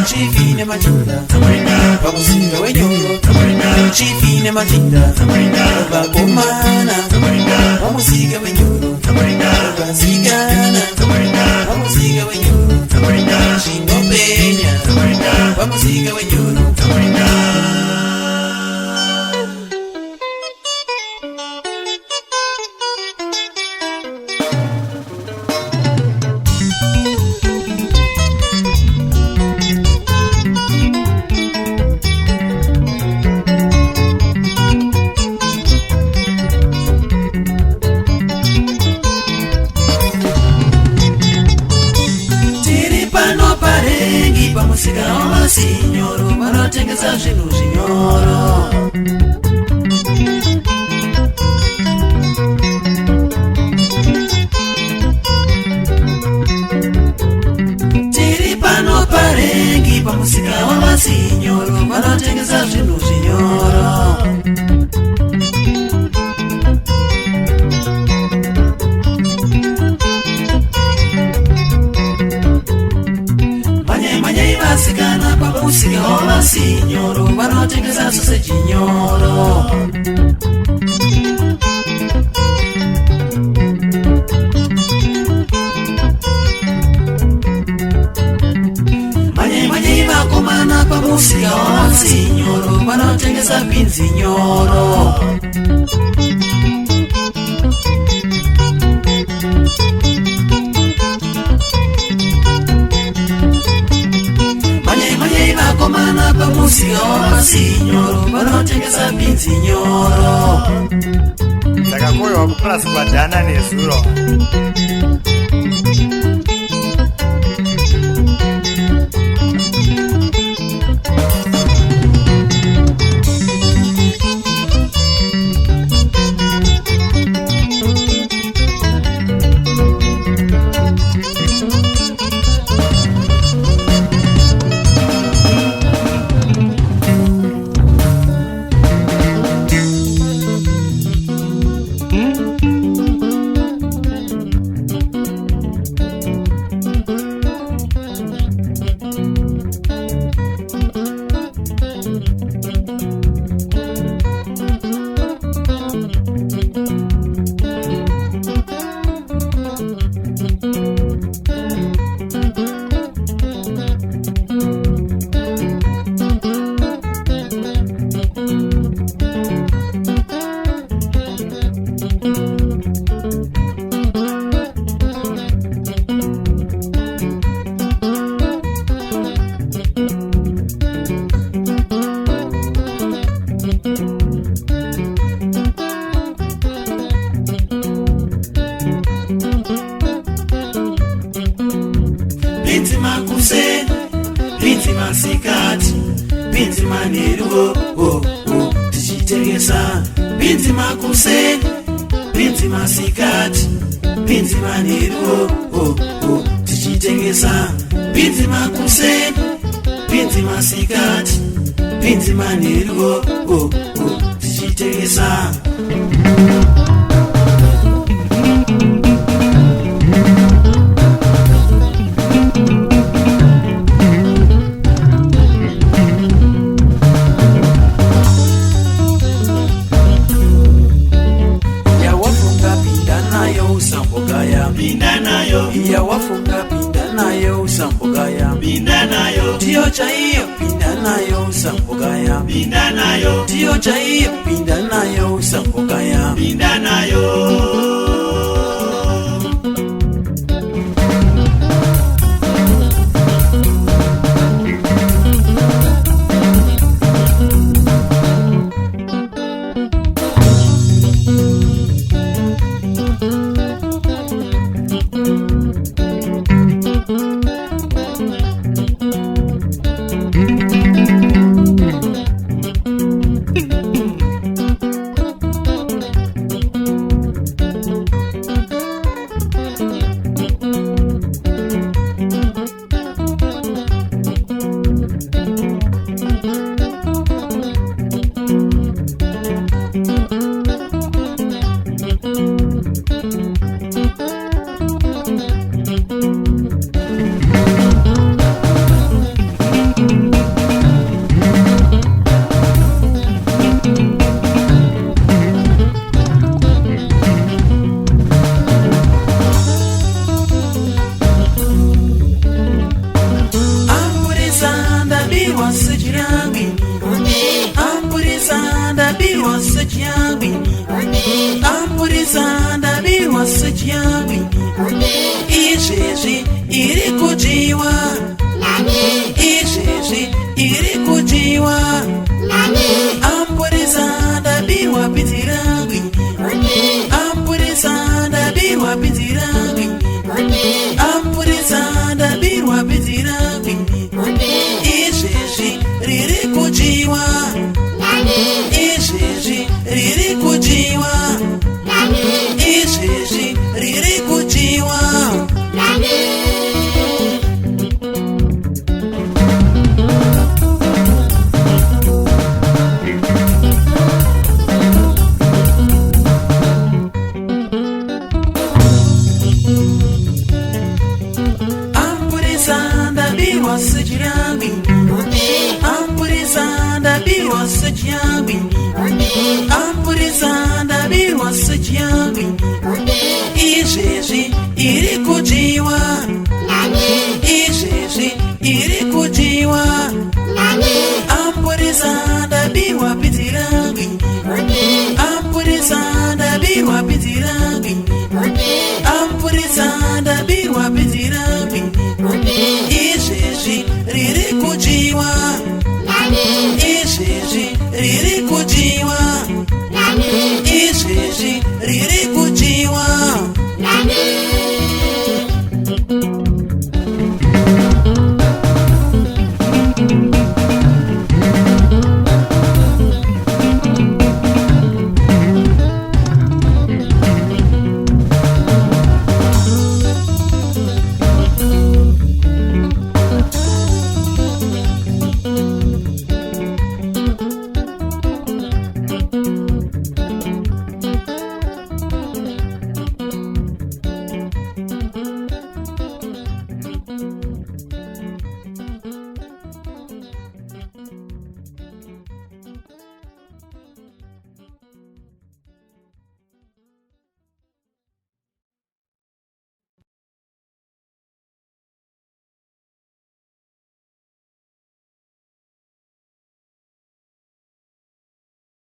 Chifine matinda, pamusinga wenyoro, chifine matinda, bakomana, pamusinga wenyoro, basigana, pamusinga wenyoro, chindopenya, pamusinga wenyoro. Pamusika wamasinyoro vanotengesa zvinhu zvinyoro. Tiri pano parengi pamusika wamasinyoro vanotengesa zvinhu zvinyoro. Vasikana pamusika wamasinyoro vanotengesa soseji nyoro. Manyai vakomana pamusika wamasinyoro vanotengesa pinzi nyoro. Vakomana pamusika wamasinyoro vanotengesa pinzi nyoro. Ndakakoyewa kuplasi kwadhana nezuro. Binti makuse, binti masikati, binti maniru, tichitengesa. Binti makuse, binti masikati, binti maniru, tichitengesa. Binti makuse, binti masikati, binti maniru, tichitengesa. Ya wafunga pinda nayo sambogaya, pinda nayo. Tio chaiyo pinda nayo sambogaya, pinda nayo. Tio chaiyo pinda nayo sambogaya, pinda nayo. ndabirwa sejambini ampuriza ndabirwa sejambini izvezvi iri kujiwa izvezvi iri kujiwa ampuriza ndabirwa bhidzirangwi ampuriza ndabirwa bhidzirangwi ampuriza ndabirwa bhidzirangwi izvezvi riri kujiwa izvezvi riri kujiwa izvezvi riri kujiwa ampuriza ndabirwa sejambini ampuriza ndabirwa sejambini ampuriza ndabirwa sejambini izvezvi iri kujiwa